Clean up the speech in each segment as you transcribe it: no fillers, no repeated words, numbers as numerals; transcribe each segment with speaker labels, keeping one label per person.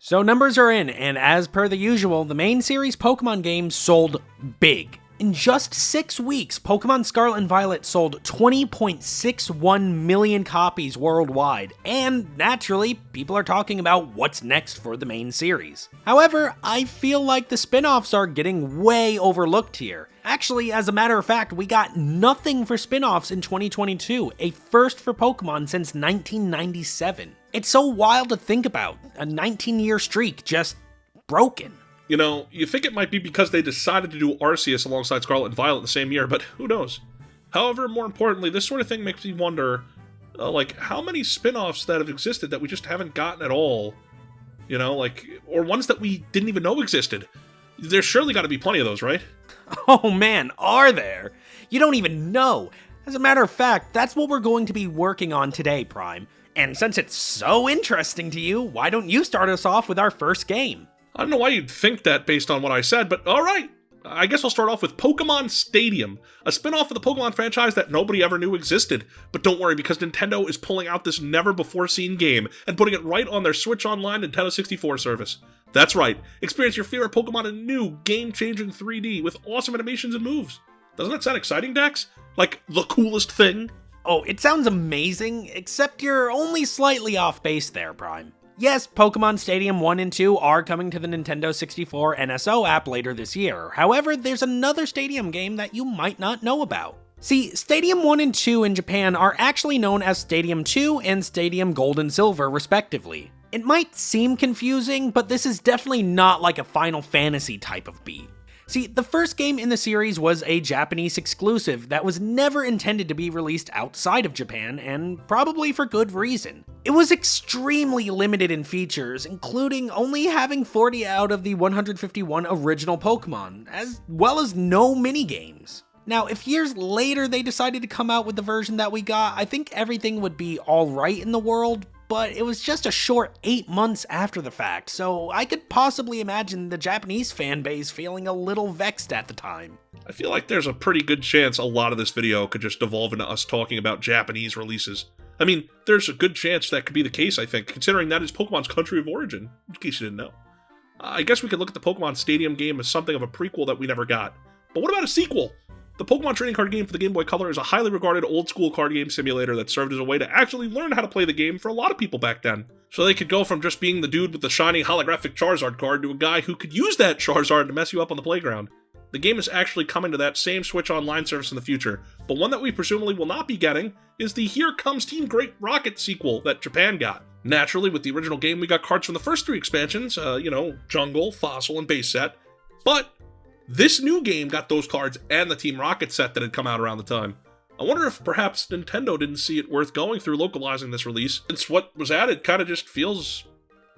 Speaker 1: So numbers are in, and as per the usual, the main series Pokemon games sold big. In just 6 weeks, Pokemon Scarlet and Violet sold 20.61 million copies worldwide, and naturally, people are talking about what's next for the main series. However, I feel like the spin-offs are getting way overlooked here. Actually, as a matter of fact, we got nothing for spin-offs in 2022, a first for Pokemon since 1997. It's so wild to think about, a 19-year streak just broken.
Speaker 2: You know, you think it might be because they decided to do Arceus alongside Scarlet and Violet the same year, but who knows? However, more importantly, this sort of thing makes me wonder, how many spin-offs that have existed that we just haven't gotten at all? You know, or ones that we didn't even know existed. There's surely got to be plenty of those, right?
Speaker 1: Oh man, are there? You don't even know. As a matter of fact, that's what we're going to be working on today, Prime. And since it's so interesting to you, why don't you start us off with our first game?
Speaker 2: I don't know why you'd think that based on what I said, but alright. I guess I'll start off with Pokemon Stadium, a spin-off of the Pokemon franchise that nobody ever knew existed. But don't worry, because Nintendo is pulling out this never-before-seen game and putting it right on their Switch Online Nintendo 64 service. That's right, experience your favorite Pokemon in new, game-changing 3D with awesome animations and moves. Doesn't that sound exciting, Dex? Like, the coolest thing?
Speaker 1: Oh, it sounds amazing, except you're only slightly off base there, Prime. Yes, Pokemon Stadium 1 and 2 are coming to the Nintendo 64 NSO app later this year. However, there's another Stadium game that you might not know about. See, Stadium 1 and 2 in Japan are actually known as Stadium 2 and Stadium Gold and Silver, respectively. It might seem confusing, but this is definitely not like a Final Fantasy type of beat. See, the first game in the series was a Japanese exclusive that was never intended to be released outside of Japan, and probably for good reason. It was extremely limited in features, including only having 40 out of the 151 original Pokemon, as well as no minigames. Now, if years later they decided to come out with the version that we got, I think everything would be alright in the world, but it was just a short 8 months after the fact, so I could possibly imagine the Japanese fanbase feeling a little vexed at the time.
Speaker 2: I feel like there's a pretty good chance a lot of this video could just devolve into us talking about Japanese releases. I mean, there's a good chance that could be the case, I think, considering that is Pokemon's country of origin, in case you didn't know. I guess we could look at the Pokemon Stadium game as something of a prequel that we never got. But what about a sequel? The Pokemon trading card game for the Game Boy Color is a highly regarded old-school card game simulator that served as a way to actually learn how to play the game for a lot of people back then. So they could go from just being the dude with the shiny holographic Charizard card to a guy who could use that Charizard to mess you up on the playground. The game is actually coming to that same Switch Online service in the future, but one that we presumably will not be getting is the Here Comes Team Great Rocket sequel that Japan got. Naturally, with the original game, we got cards from the first 3 expansions, Jungle, Fossil, and Base Set, but this new game got those cards and the Team Rocket set that had come out around the time. I wonder if perhaps Nintendo didn't see it worth going through localizing this release, since what was added kind of just feels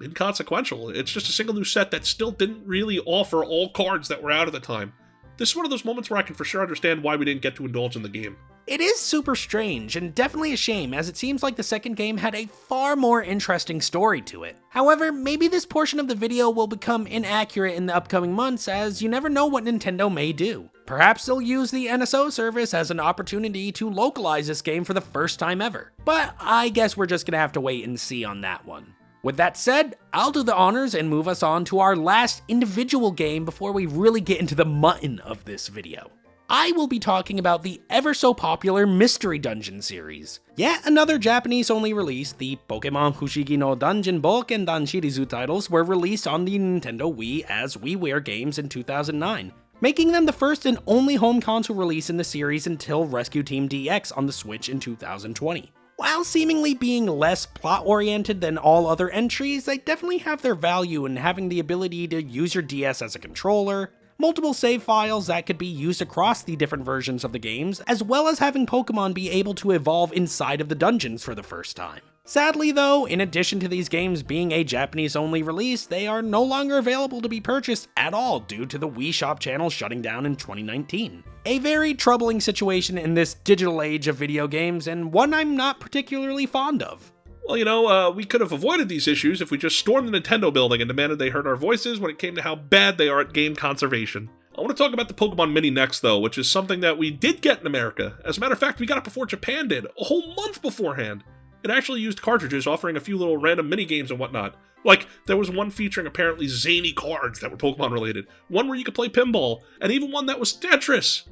Speaker 2: inconsequential. It's just a single new set that still didn't really offer all cards that were out at the time. This is one of those moments where I can for sure understand why we didn't get to indulge in the game.
Speaker 1: It is super strange, and definitely a shame, as it seems like the second game had a far more interesting story to it. However, maybe this portion of the video will become inaccurate in the upcoming months, as you never know what Nintendo may do. Perhaps they'll use the NSO service as an opportunity to localize this game for the first time ever. But I guess we're just gonna have to wait and see on that one. With that said, I'll do the honors and move us on to our last individual game before we really get into the mutton of this video. I will be talking about the ever so popular Mystery Dungeon series. Yet another Japanese-only release, the Pokemon Fushigi no Dungeon Boken Danshirizu titles were released on the Nintendo Wii as WiiWare games in 2009, making them the first and only home console release in the series until Rescue Team DX on the Switch in 2020. While seemingly being less plot-oriented than all other entries, they definitely have their value in having the ability to use your DS as a controller, multiple save files that could be used across the different versions of the games, as well as having Pokemon be able to evolve inside of the dungeons for the first time. Sadly though, in addition to these games being a Japanese-only release, they are no longer available to be purchased at all due to the Wii Shop channel shutting down in 2019. A very troubling situation in this digital age of video games, and one I'm not particularly fond of.
Speaker 2: Well, we could have avoided these issues if we just stormed the Nintendo building and demanded they heard our voices when it came to how bad they are at game conservation. I want to talk about the Pokemon Mini next, though, which is something that we did get in America. As a matter of fact, we got it before Japan did, a whole month beforehand. It actually used cartridges, offering a few little random mini-games and whatnot. Like, there was one featuring apparently zany cards that were Pokemon related, one where you could play pinball, and even one that was Tetris.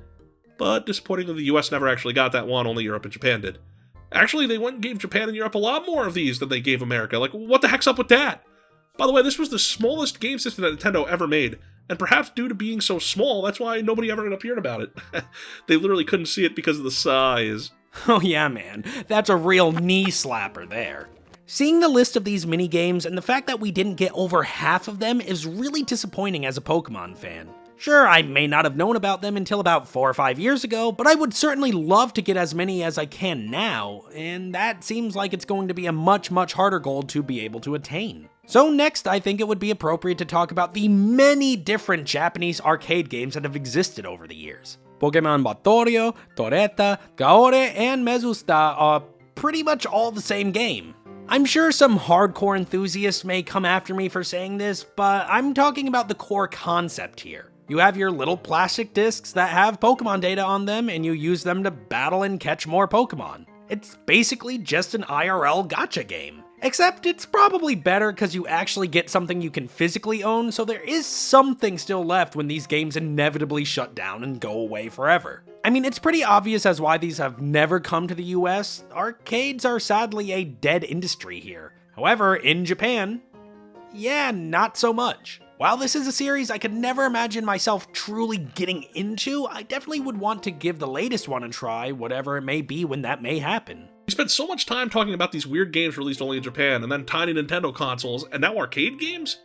Speaker 2: But disappointingly, the US never actually got that one, only Europe and Japan did. Actually, they went and gave Japan and Europe a lot more of these than they gave America. Like, what the heck's up with that? By the way, this was the smallest game system that Nintendo ever made, and perhaps due to being so small, that's why nobody ever appeared about it. They literally couldn't see it because of the size.
Speaker 1: Oh yeah, man, that's a real knee slapper there. Seeing the list of these minigames and the fact that we didn't get over half of them is really disappointing as a Pokemon fan. Sure, I may not have known about them until about 4 or 5 years ago, but I would certainly love to get as many as I can now, and that seems like it's going to be a much harder goal to be able to attain. So next, I think it would be appropriate to talk about the many different Japanese arcade games that have existed over the years. Pokemon Batorio, Toreta, Gaore, and Mezusta are pretty much all the same game. I'm sure some hardcore enthusiasts may come after me for saying this, but I'm talking about the core concept here. You have your little plastic discs that have Pokemon data on them, and you use them to battle and catch more Pokemon. It's basically just an IRL gacha game. Except it's probably better because you actually get something you can physically own, so there is something still left when these games inevitably shut down and go away forever. I mean, it's pretty obvious as why these have never come to the US. Arcades are sadly a dead industry here. However, in Japan, yeah, not so much. While this is a series I could never imagine myself truly getting into, I definitely would want to give the latest one a try, whatever it may be when that may happen.
Speaker 2: We spent so much time talking about these weird games released only in Japan, and then tiny Nintendo consoles, and now arcade games?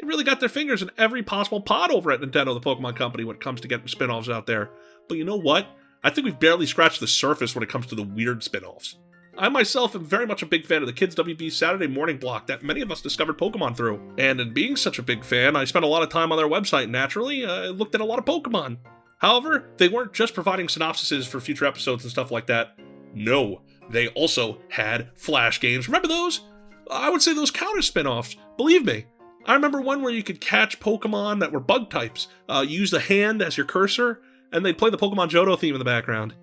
Speaker 2: They really got their fingers in every possible pot over at Nintendo, the Pokemon Company, when it comes to getting spin-offs out there. But you know what? I think we've barely scratched the surface when it comes to the weird spin-offs. I myself am very much a big fan of the Kids WB Saturday morning block that many of us discovered Pokemon through. And in being such a big fan, I spent a lot of time on their website and naturally, looked at a lot of Pokemon. However, they weren't just providing synopsises for future episodes and stuff like that. No, they also had Flash games. Remember those? I would say those count as spin-offs. Believe me. I remember one where you could catch Pokemon that were bug types, use the hand as your cursor, and they'd play the Pokemon Johto theme in the background.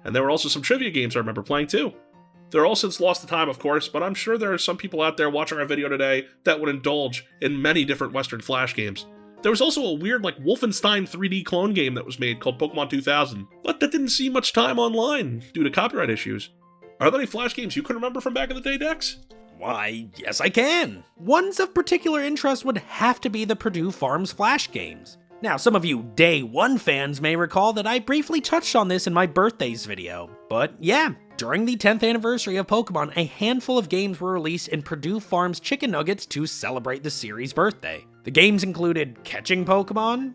Speaker 2: And there were also some trivia games I remember playing too. They're all since lost to time, of course, but I'm sure there are some people out there watching our video today that would indulge in many different Western Flash games. There was also a weird, Wolfenstein 3D clone game that was made called Pokemon 2000, but that didn't see much time online due to copyright issues. Are there any Flash games you can remember from back in the day, Dex?
Speaker 1: Why, yes I can. Ones of particular interest would have to be the Purdue Farms Flash games. Now, some of you Day 1 fans may recall that I briefly touched on this in my birthdays video, but yeah, during the 10th anniversary of Pokemon, a handful of games were released in Purdue Farms chicken nuggets to celebrate the series' birthday. The games included catching Pokemon,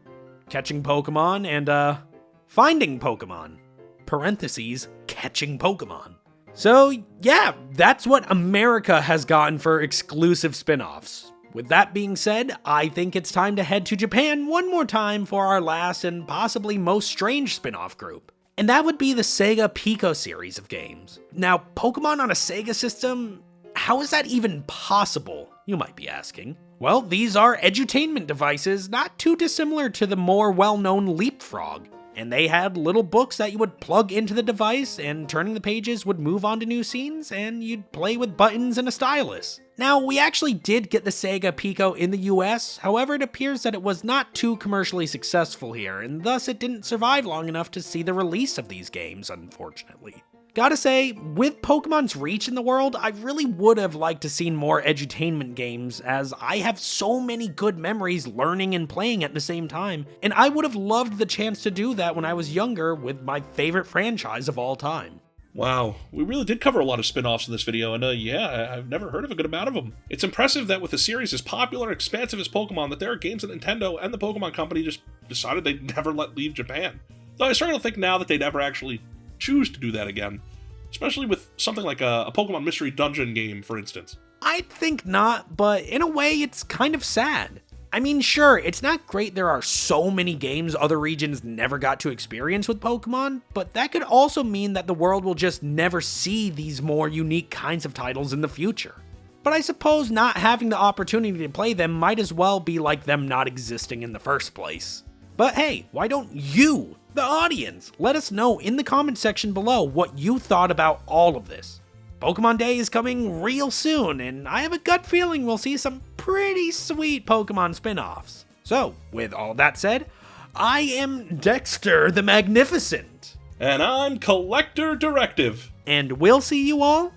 Speaker 1: and finding Pokemon. Parentheses, catching Pokemon. So yeah, that's what America has gotten for exclusive spin-offs. With that being said, I think it's time to head to Japan one more time for our last and possibly most strange spin-off group. And that would be the Sega Pico series of games. Now, Pokemon on a Sega system? How is that even possible, you might be asking? Well, these are edutainment devices not too dissimilar to the more well-known Leapfrog. And they had little books that you would plug into the device, and turning the pages would move on to new scenes, and you'd play with buttons and a stylus. Now, we actually did get the Sega Pico in the US, however it appears that it was not too commercially successful here, and thus it didn't survive long enough to see the release of these games, unfortunately. Gotta say, with Pokemon's reach in the world, I really would have liked to seen more edutainment games, as I have so many good memories learning and playing at the same time, and I would have loved the chance to do that when I was younger with my favorite franchise of all time.
Speaker 2: Wow, we really did cover a lot of spin-offs in this video, and yeah, I've never heard of a good amount of them. It's impressive that with a series as popular and expansive as Pokemon, that there are games that Nintendo and the Pokemon Company just decided they'd never let leave Japan. Though I start to think now that they'd never actually choose to do that again. Especially with something like a Pokemon Mystery Dungeon game, for instance.
Speaker 1: I think not, but in a way it's kind of sad. I mean, sure, it's not great there are so many games other regions never got to experience with Pokemon, but that could also mean that the world will just never see these more unique kinds of titles in the future. But I suppose not having the opportunity to play them might as well be like them not existing in the first place. But hey, why don't you, the audience, let us know in the comment section below what you thought about all of this. Pokemon Day is coming real soon, and I have a gut feeling we'll see some pretty sweet Pokemon spin-offs. So, with all that said, I am Dexter the Magnificent.
Speaker 2: And I'm Collector Directive.
Speaker 1: And we'll see you all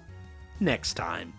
Speaker 1: next time.